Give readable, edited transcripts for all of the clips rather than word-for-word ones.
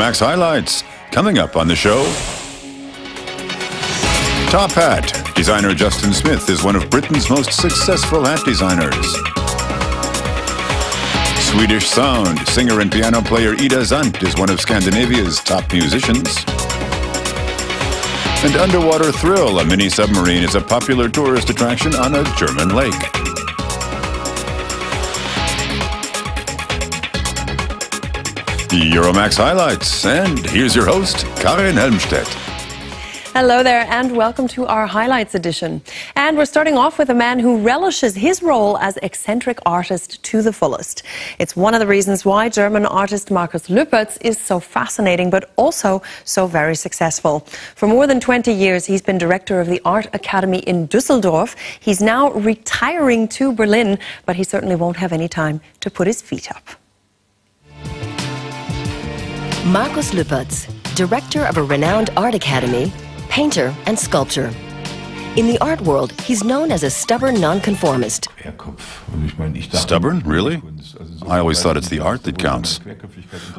Euromaxx highlights coming up on the show. Top hat. Designer Justin Smith is one of Britain's most successful hat designers. Swedish sound. Singer and piano player Ida SandSwedish is one of Scandinavia's top musicians. And underwater thrill. A mini-submarine is a popular tourist attraction on a German lake. Euromaxx highlights, and here's your host, Karin Helmstedt. Hello there and welcome to our highlights edition. And we're starting off with a man who relishes his role as eccentric artist to the fullest. It's one of the reasons why German artist Markus Lüpertz is so fascinating but also so very successful. For more than 20 years he's been director of the Art Academy in Düsseldorf. He's now retiring to Berlin, but he certainly won't have any time to put his feet up. Markus Lüpertz, director of a renowned art academy, painter and sculptor. In the art world, he's known as a stubborn nonconformist. Stubborn? Really? I always thought it's the art that counts.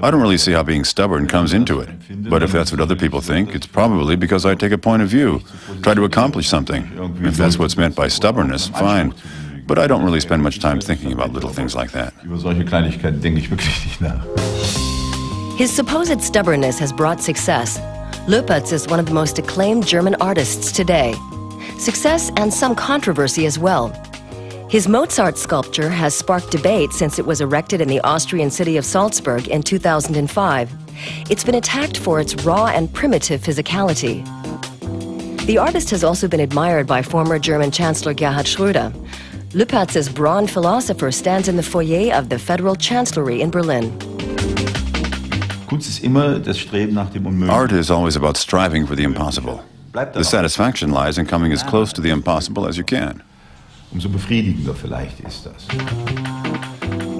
I don't really see how being stubborn comes into it. But if that's what other people think, it's probably because I take a point of view, try to accomplish something. If that's what's meant by stubbornness, fine. But I don't really spend much time thinking about little things like that. His supposed stubbornness has brought success. Lüpertz is one of the most acclaimed German artists today. Success and some controversy as well. His Mozart sculpture has sparked debate since it was erected in the Austrian city of Salzburg in 2005. It's been attacked for its raw and primitive physicality. The artist has also been admired by former German Chancellor Gerhard Schröder. Lüpertz's bronze philosopher stands in the foyer of the Federal Chancellery in Berlin. Art is always about striving for the impossible. The satisfaction lies in coming as close to the impossible as you can.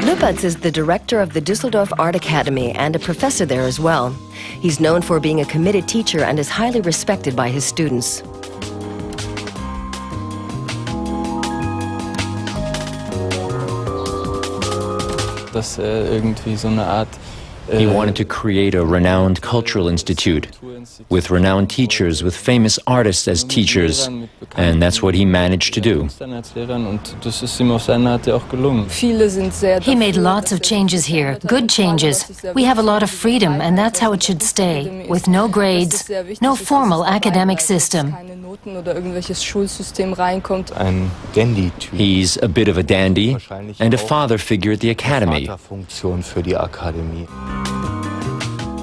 Lüpertz is the director of the Düsseldorf Art Academy and a professor there as well. He's known for being a committed teacher and is highly respected by his students. He wanted to create a renowned cultural institute with renowned teachers, with famous artists as teachers, and that's what he managed to do. He made lots of changes here, good changes. We have a lot of freedom, and that's how it should stay, with no grades, no formal academic system. He's a bit of a dandy and a father figure at the academy.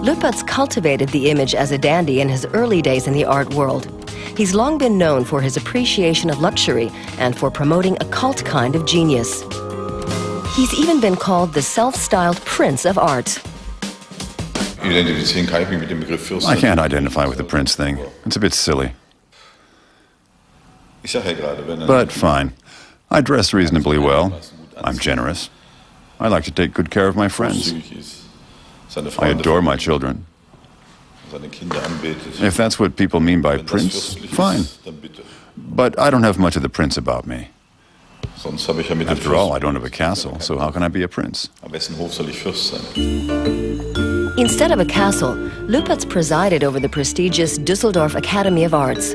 Lüpertz cultivated the image as a dandy in his early days in the art world. He's long been known for his appreciation of luxury and for promoting a cult kind of genius. He's even been called the self-styled Prince of Art. I can't identify with the Prince thing. It's a bit silly. But fine. I dress reasonably well. I'm generous. I like to take good care of my friends. I adore my children. If that's what people mean by Prince, fine. But I don't have much of the Prince about me. After all, I don't have a castle, so how can I be a prince? Instead of a castle, Lüpertz presided over the prestigious Düsseldorf Academy of Arts.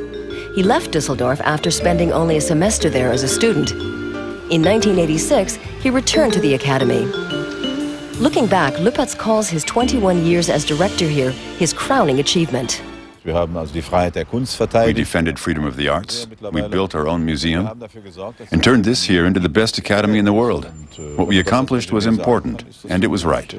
He left Düsseldorf after spending only a semester there as a student. In 1986, he returned to the academy. Looking back, Lüpertz calls his 21 years as director here his crowning achievement. We defended freedom of the arts, we built our own museum, and turned this here into the best academy in the world. What we accomplished was important, and it was right.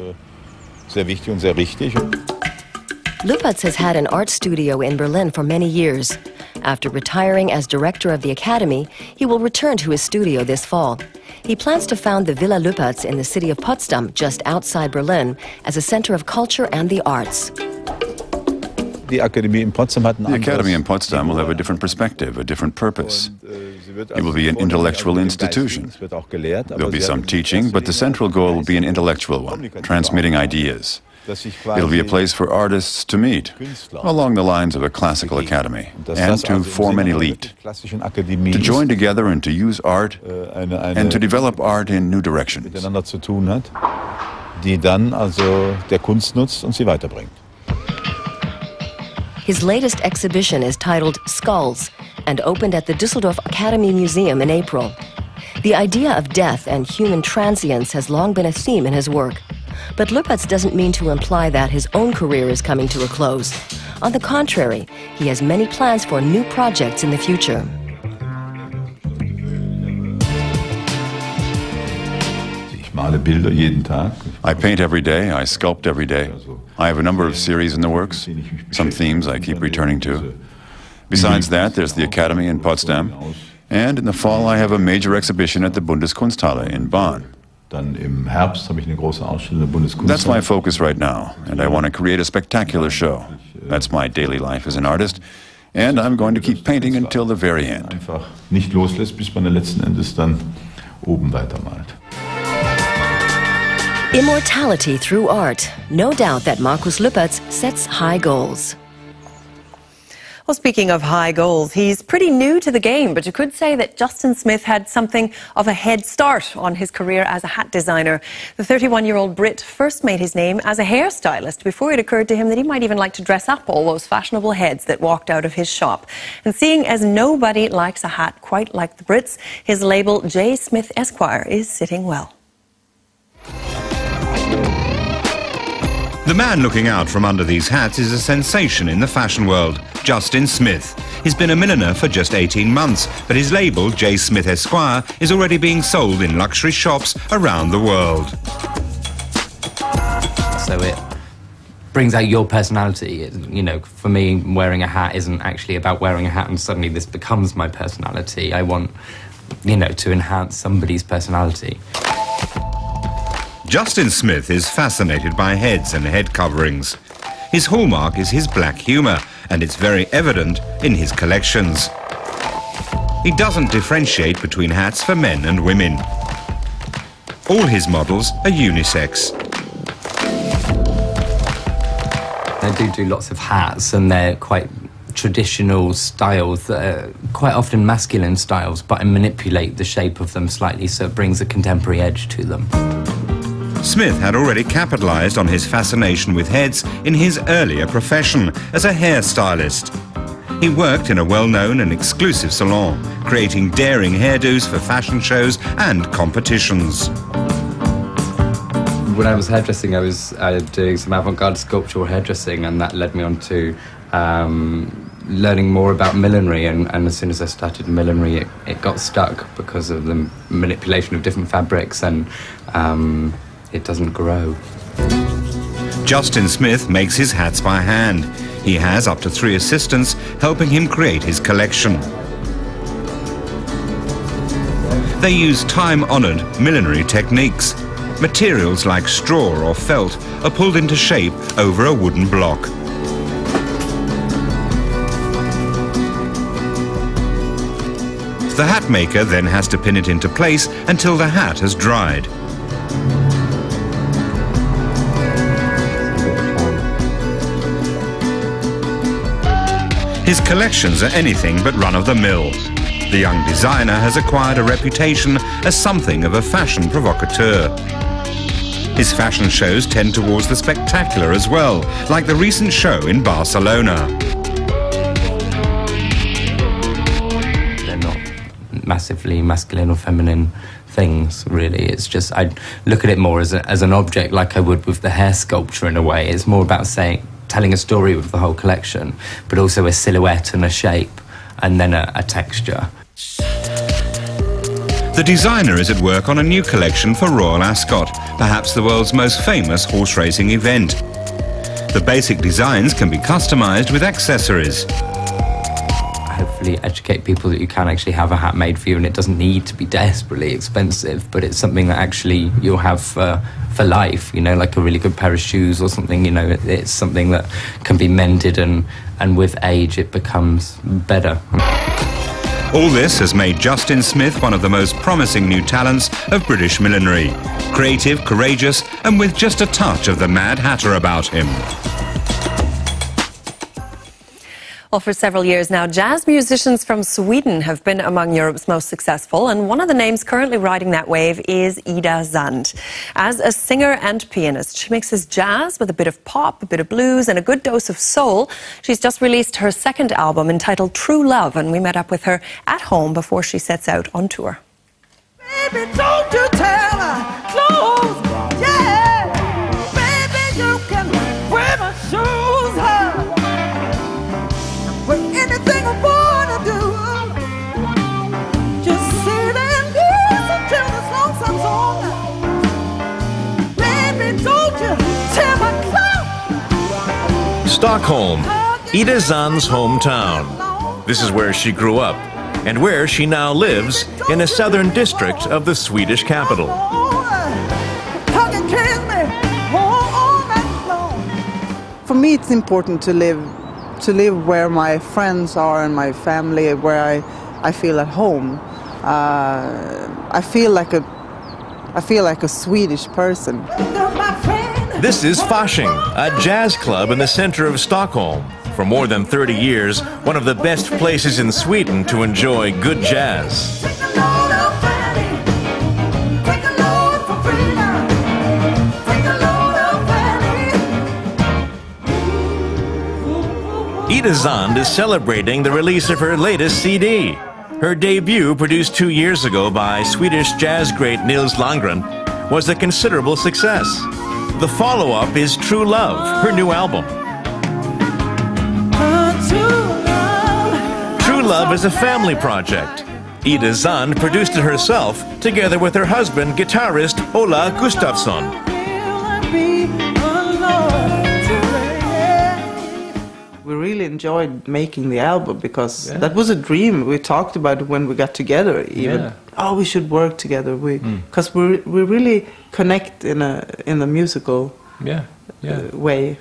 Lüpertz has had an art studio in Berlin for many years. After retiring as director of the academy, he will return to his studio this fall. He plans to found the Villa Lüpertz in the city of Potsdam, just outside Berlin, as a center of culture and the arts. The Academy in Potsdam will have a different perspective, a different purpose. It will be an intellectual institution. There'll be some teaching, but the central goal will be an intellectual one, transmitting ideas. It'll be a place for artists to meet, along the lines of a classical academy, and to form an elite, to join together and to use art, and to develop art in new directions. His latest exhibition is titled Skulls and opened at the Düsseldorf Academy Museum in April. The idea of death and human transience has long been a theme in his work. But Lüpertz doesn't mean to imply that his own career is coming to a close. On the contrary, he has many plans for new projects in the future. I paint every day, I sculpt every day. I have a number of series in the works, some themes I keep returning to. Besides that, there's the Academy in Potsdam, and in the fall I have a major exhibition at the Bundeskunsthalle in Bonn. That's my focus right now, and I want to create a spectacular show. That's my daily life as an artist, and I'm going to keep painting until the very end. Immortality through art. No doubt that Markus Lüpertz sets high goals. Well, speaking of high goals, he's pretty new to the game, but you could say that Justin Smith had something of a head start on his career as a hat designer. The 31-year-old Brit first made his name as a hairstylist before it occurred to him that he might even like to dress up all those fashionable heads that walked out of his shop. And seeing as nobody likes a hat quite like the Brits, his label J. Smith Esquire is sitting well. The man looking out from under these hats is a sensation in the fashion world, Justin Smith. He's been a milliner for just 18 months, but his label, J. Smith Esquire, is already being sold in luxury shops around the world. So it brings out your personality. You know, for me, wearing a hat isn't actually about wearing a hat and suddenly this becomes my personality. I want, you know, to enhance somebody's personality. Justin Smith is fascinated by heads and head coverings. His hallmark is his black humour, and it's very evident in his collections. He doesn't differentiate between hats for men and women. All his models are unisex. I do lots of hats, and they're quite traditional styles that are quite often masculine styles, but I manipulate the shape of them slightly so it brings a contemporary edge to them. Smith had already capitalized on his fascination with heads in his earlier profession as a hairstylist. He worked in a well-known and exclusive salon, creating daring hairdos for fashion shows and competitions. When I was hairdressing, I was doing some avant-garde sculptural hairdressing, and that led me on to learning more about millinery, and as soon as I started millinery, it got stuck because of the manipulation of different fabrics, and it doesn't grow. Justin Smith makes his hats by hand. He has up to 3 assistants helping him create his collection. They use time-honoured millinery techniques. Materials like straw or felt are pulled into shape over a wooden block. The hat maker then has to pin it into place until the hat has dried. His collections are anything but run-of-the-mill. The young designer has acquired a reputation as something of a fashion provocateur. His fashion shows tend towards the spectacular as well, like the recent show in Barcelona. They're not massively masculine or feminine things, really. It's just, I look at it more as an object, like I would with the hair sculpture in a way. It's more about telling a story with the whole collection, but also a silhouette and a shape, and then a texture. The designer is at work on a new collection for Royal Ascot, perhaps the world's most famous horse racing event. The basic designs can be customized with accessories. Hopefully educate people that you can actually have a hat made for you, and it doesn't need to be desperately expensive, but it's something that actually you'll have for life, you know, like a really good pair of shoes or something. You know, it's something that can be mended, and with age it becomes better. All this has made Justin Smith one of the most promising new talents of British millinery. Creative, courageous, and with just a touch of the Mad Hatter about him. Well, for several years now, jazz musicians from Sweden have been among Europe's most successful, and one of the names currently riding that wave is Ida Sand. As a singer and pianist, she mixes jazz with a bit of pop, a bit of blues, and a good dose of soul. She's just released her second album entitled True Love, and we met up with her at home before she sets out on tour. Baby, don't you tell her, close, yeah. Baby, you can wear my shoes, huh? But anything I wanna do, just sit and listen till this lonesome song. Baby, don't you tell my clock. Stockholm, Ida Sand's hometown. This is where she grew up, and where she now lives in a southern district of the Swedish capital. For me, it's important to live where my friends are and my family, where I feel at home. I feel like a Swedish person. This is Fasching, a jazz club in the center of Stockholm. For more than 30 years, one of the best places in Sweden to enjoy good jazz. Ida Sand is celebrating the release of her latest CD. Her debut, produced 2 years ago by Swedish jazz great Nils Landgren, was a considerable success. The follow-up is True Love, her new album. True Love is a family project. Ida Sand produced it herself, together with her husband, guitarist Ola Gustafsson. We really enjoyed making the album because that was a dream. We talked about it when we got together even. Yeah. Oh, we should work together. Because we really connect in a musical way.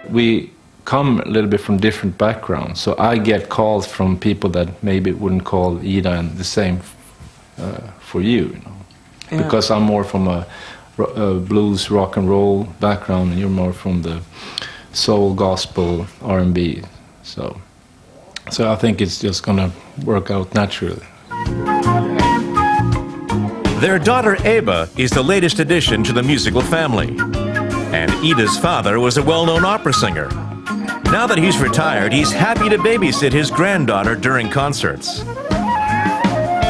We come a little bit from different backgrounds, so I get calls from people that maybe wouldn't call Ida, and the same for you, Yeah. Because I'm more from a blues, rock and roll background, and you're more from the soul, gospel, R&B. So I think it's just gonna work out naturally. Their daughter Eva is the latest addition to the musical family. And Ida's father was a well-known opera singer. Now that he's retired, he's happy to babysit his granddaughter during concerts.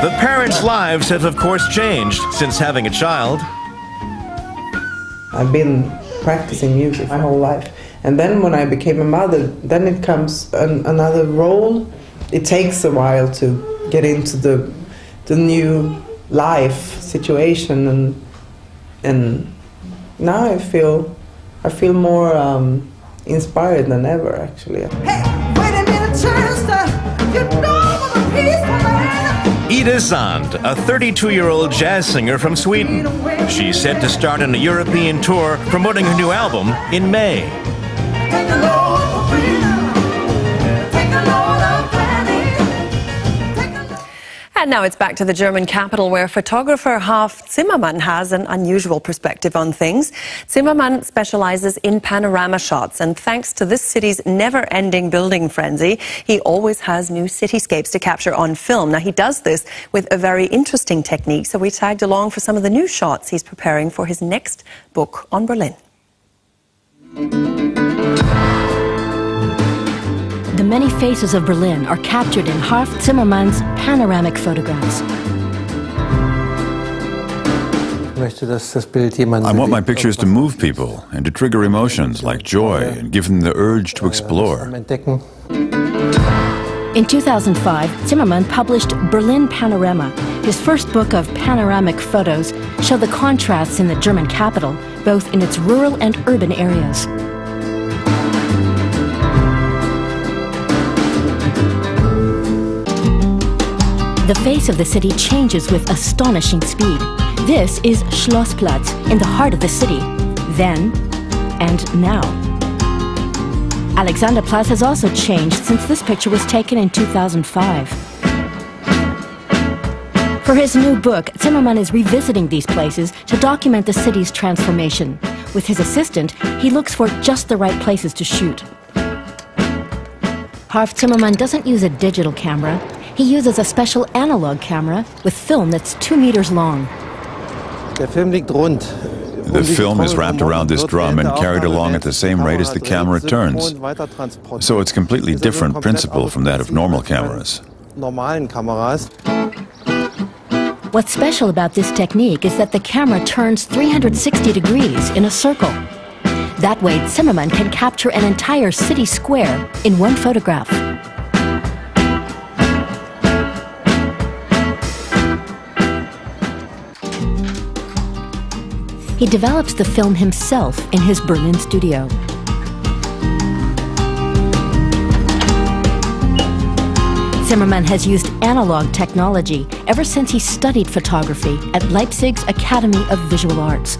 The parents' lives have, of course, changed since having a child. I've been practicing music my whole life. And then when I became a mother, then it comes another role. It takes a while to get into the new life situation, and now I feel more inspired than ever, actually. Hey, wait a minute, Chester. You know I'm a peaceful man. Ida Sand, a 32-year-old jazz singer from Sweden. She's set to start on a European tour promoting her new album in May. Take the Lord for freedom. Take the Lord of planning. And now it's back to the German capital, where photographer Harf Zimmermann has an unusual perspective on things. Zimmerman specializes in panorama shots, and thanks to this city's never-ending building frenzy, he always has new cityscapes to capture on film. Now, he does this with a very interesting technique, so we tagged along for some of the new shots he's preparing for his next book on Berlin. The many faces of Berlin are captured in Harf Zimmermann's panoramic photographs. I want my pictures to move people and to trigger emotions like joy and give them the urge to explore. In 2005, Zimmerman published Berlin Panorama. His first book of panoramic photos show the contrasts in the German capital, both in its rural and urban areas. The face of the city changes with astonishing speed. This is Schlossplatz, in the heart of the city. Then and now. Alexanderplatz has also changed since this picture was taken in 2005. For his new book, Zimmerman is revisiting these places to document the city's transformation. With his assistant, he looks for just the right places to shoot. Harf Zimmermann doesn't use a digital camera. He uses a special analog camera with film that's 2 meters long. The film is wrapped around this drum and carried along at the same rate as the camera turns. So it's a completely different principle from that of normal cameras. What's special about this technique is that the camera turns 360 degrees in a circle. That way, Zimmerman can capture an entire city square in one photograph. He develops the film himself in his Berlin studio. Zimmerman has used analog technology ever since he studied photography at Leipzig's Academy of Visual Arts.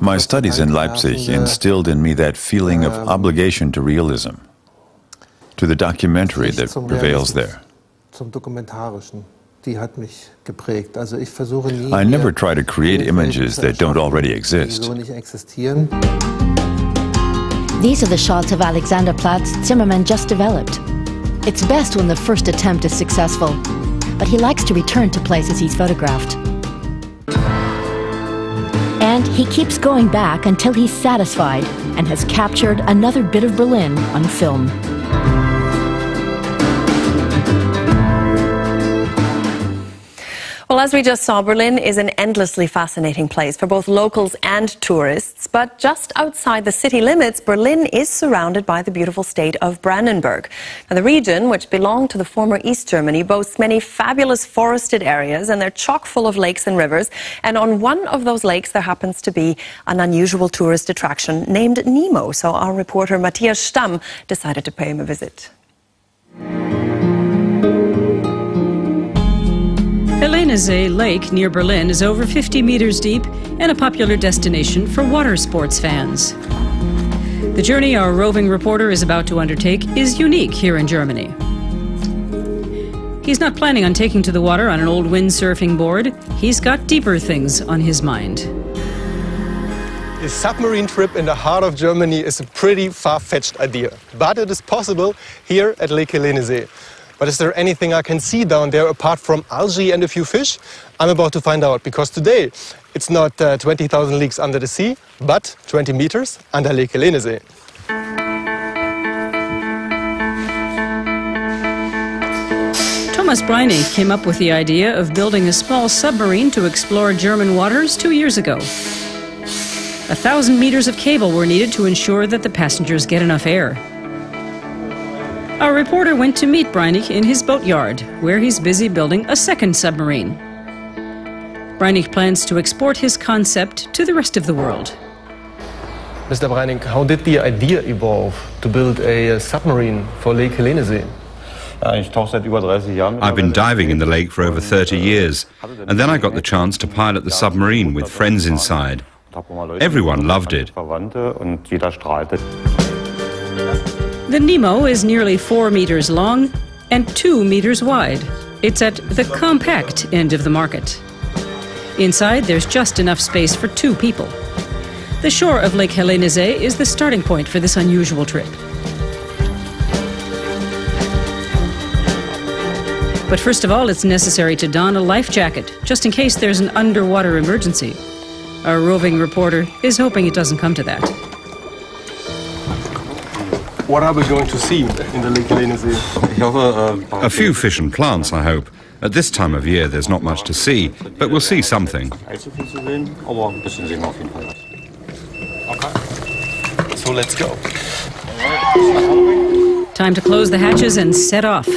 My studies in Leipzig instilled in me that feeling of obligation to realism, to the documentary that prevails there. I never try to create images that don't already exist. These are the shots of Alexanderplatz Zimmerman just developed. It's best when the first attempt is successful, but he likes to return to places he's photographed. And he keeps going back until he's satisfied and has captured another bit of Berlin on film. Well, as we just saw, Berlin is an endlessly fascinating place for both locals and tourists. But just outside the city limits, Berlin is surrounded by the beautiful state of Brandenburg. Now, the region, which belonged to the former East Germany, boasts many fabulous forested areas, and they're chock full of lakes and rivers. And on one of those lakes, there happens to be an unusual tourist attraction named Nemo. So our reporter Matthias Stamm decided to pay him a visit. Hellenesee Lake near Berlin is over 50 meters deep and a popular destination for water sports fans. The journey our roving reporter is about to undertake is unique here in Germany. He's not planning on taking to the water on an old windsurfing board. He's got deeper things on his mind. A submarine trip in the heart of Germany is a pretty far-fetched idea, but it is possible here at Lake Hellenesee. But is there anything I can see down there apart from algae and a few fish? I'm about to find out, because today it's not 20,000 leagues under the sea, but 20 meters under Lake Hellenesee. Thomas Breinig came up with the idea of building a small submarine to explore German waters 2 years ago. 1,000 meters of cable were needed to ensure that the passengers get enough air. Our reporter went to meet Breinig in his boatyard, where he's busy building a second submarine. Breinig plans to export his concept to the rest of the world. Mr. Breinig, how did the idea evolve to build a submarine for Lake Hellenesee? I've been diving in the lake for over 30 years, and then I got the chance to pilot the submarine with friends inside. Everyone loved it. The Nemo is nearly 4 meters long and 2 meters wide. It's at the compact end of the market. Inside, there's just enough space for 2 people. The shore of Lake Hellenesee is the starting point for this unusual trip. But first of all, it's necessary to don a life jacket, just in case there's an underwater emergency. Our roving reporter is hoping it doesn't come to that. What are we going to see in the Lake Hellenesee? A few fish and plants, I hope. At this time of year, there's not much to see, but we'll see something. Okay. So let's go. Time to close the hatches and set off.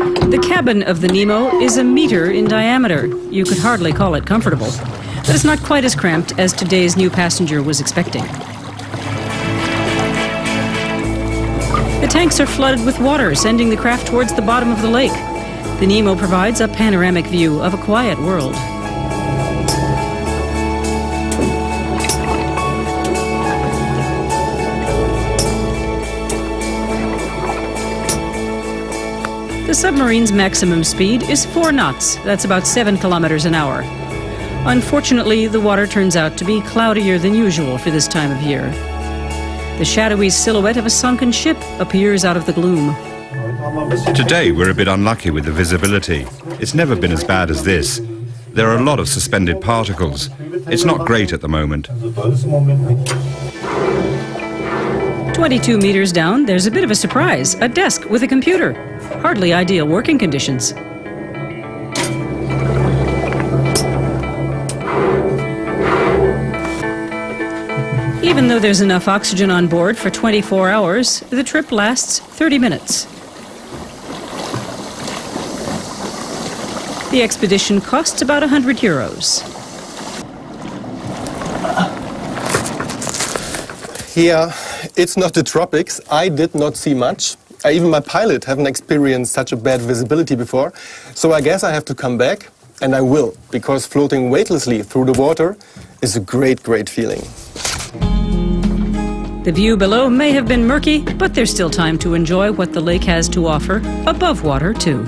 The cabin of the Nemo is 1 meter in diameter. You could hardly call it comfortable. But it's not quite as cramped as today's new passenger was expecting. The tanks are flooded with water, sending the craft towards the bottom of the lake. The Nemo provides a panoramic view of a quiet world. The submarine's maximum speed is 4 knots. That's about 7 kilometers an hour. Unfortunately, the water turns out to be cloudier than usual for this time of year. The shadowy silhouette of a sunken ship appears out of the gloom. Today we're a bit unlucky with the visibility. It's never been as bad as this. There are a lot of suspended particles. It's not great at the moment. 22 meters down, there's a bit of a surprise. A desk with a computer. Hardly ideal working conditions. Even though there's enough oxygen on board for 24 hours, the trip lasts 30 minutes. The expedition costs about €100. Here, it's not the tropics. I did not see much. Even my pilot haven't experienced such a bad visibility before. So I guess I have to come back, and I will, because floating weightlessly through the water is a great, great feeling. The view below may have been murky, but there's still time to enjoy what the lake has to offer, above water too.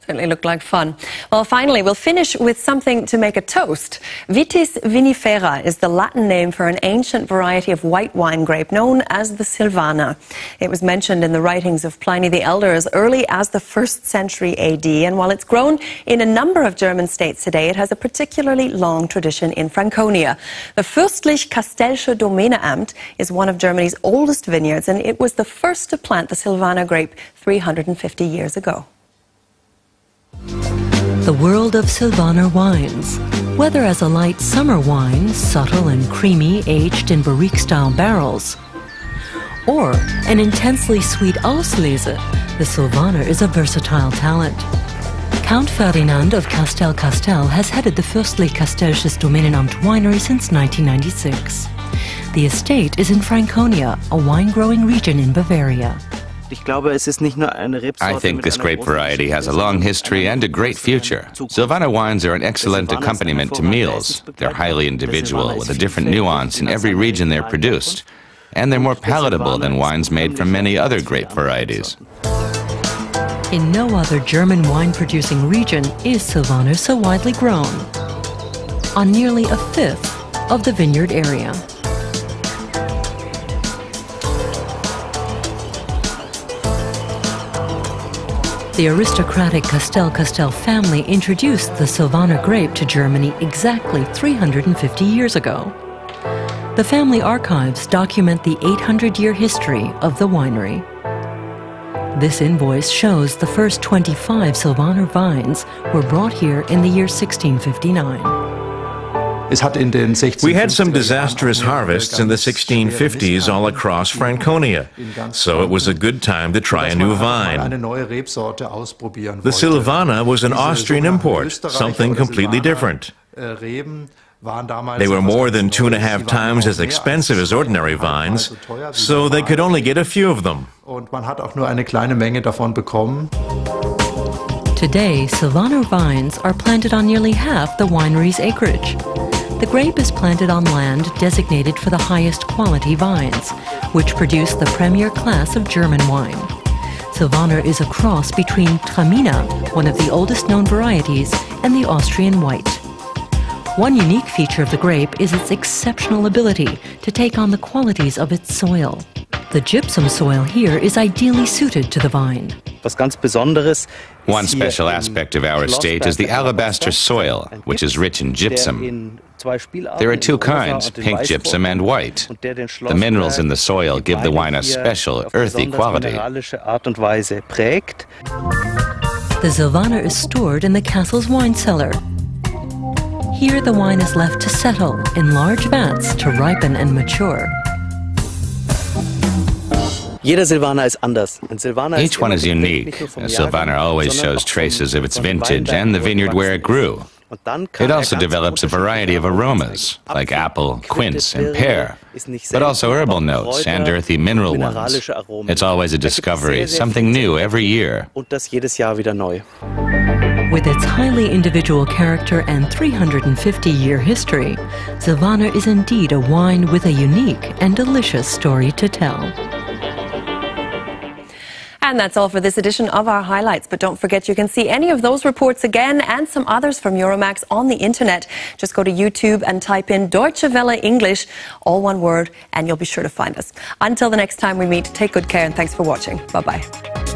Certainly looked like fun. Well, finally, we'll finish with something to make a toast. Vitis vinifera is the Latin name for an ancient variety of white wine grape known as the Silvana. It was mentioned in the writings of Pliny the Elder as early as the 1st century AD, and while it's grown in a number of German states today, it has a particularly long tradition in Franconia. The Fürstlich-Kastellsche Domäneamt is one of Germany's oldest vineyards, and it was the first to plant the Silvaner grape 350 years ago. The world of Silvaner wines. Whether as a light summer wine, subtle and creamy, aged in barrique-style barrels, or an intensely sweet Auslese, the Silvaner is a versatile talent. Count Ferdinand of Castel has headed the Fürstlich-Kastellsches Domänenamt winery since 1996. The estate is in Franconia, a wine-growing region in Bavaria. I think this grape variety has a long history and a great future. Silvaner wines are an excellent accompaniment to meals. They're highly individual, with a different nuance in every region they're produced. And they're more palatable than wines made from many other grape varieties. In no other German wine-producing region is Silvaner so widely grown. On nearly 1/5 of the vineyard area. The aristocratic Castel family introduced the Silvaner grape to Germany exactly 350 years ago. The family archives document the 800-year history of the winery. This invoice shows the first 25 Silvaner vines were brought here in the year 1659. We had some disastrous harvests in the 1650s all across Franconia, so it was a good time to try a new vine. The Silvana was an Austrian import, something completely different. They were more than 2.5 times as expensive as ordinary vines, so they could only get a few of them. Today, Silvaner vines are planted on nearly half the winery's acreage. The grape is planted on land designated for the highest quality vines, which produce the premier class of German wine. Silvaner is a cross between Traminer, one of the oldest known varieties, and the Austrian white. One unique feature of the grape is its exceptional ability to take on the qualities of its soil. The gypsum soil here is ideally suited to the vine. One special aspect of our estate is the alabaster soil, which is rich in gypsum. There are 2 kinds, pink gypsum and white. The minerals in the soil give the wine a special, earthy quality. The Silvaner is stored in the castle's wine cellar. Here the wine is left to settle in large vats to ripen and mature. Each one is unique. Silvaner always shows traces of its vintage and the vineyard where it grew. It also develops a variety of aromas, like apple, quince, and pear, but also herbal notes and earthy mineral ones. It's always a discovery, something new every year. With its highly individual character and 350-year history, Silvaner is indeed a wine with a unique and delicious story to tell. And that's all for this edition of our highlights. But don't forget, you can see any of those reports again and some others from Euromaxx on the internet. Just go to YouTube and type in Deutsche-Welle English, all one word, and you'll be sure to find us. Until the next time we meet, take good care and thanks for watching. Bye-bye.